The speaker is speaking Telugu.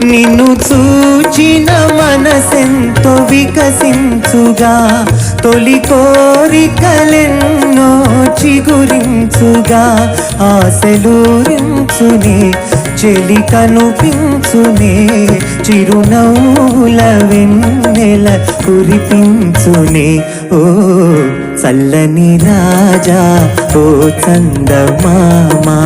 నిన్ను చూచిన మనసెంతో వికసించుగా, తొలి కోరికలెన్నో చిగురించుగా, ఆశలూరించునే చెలి కనుపించునే, చిరునవ్వుల వెన్నెల కురిపించునే. ఓ చల్లని రాజా ఓ చందమామా.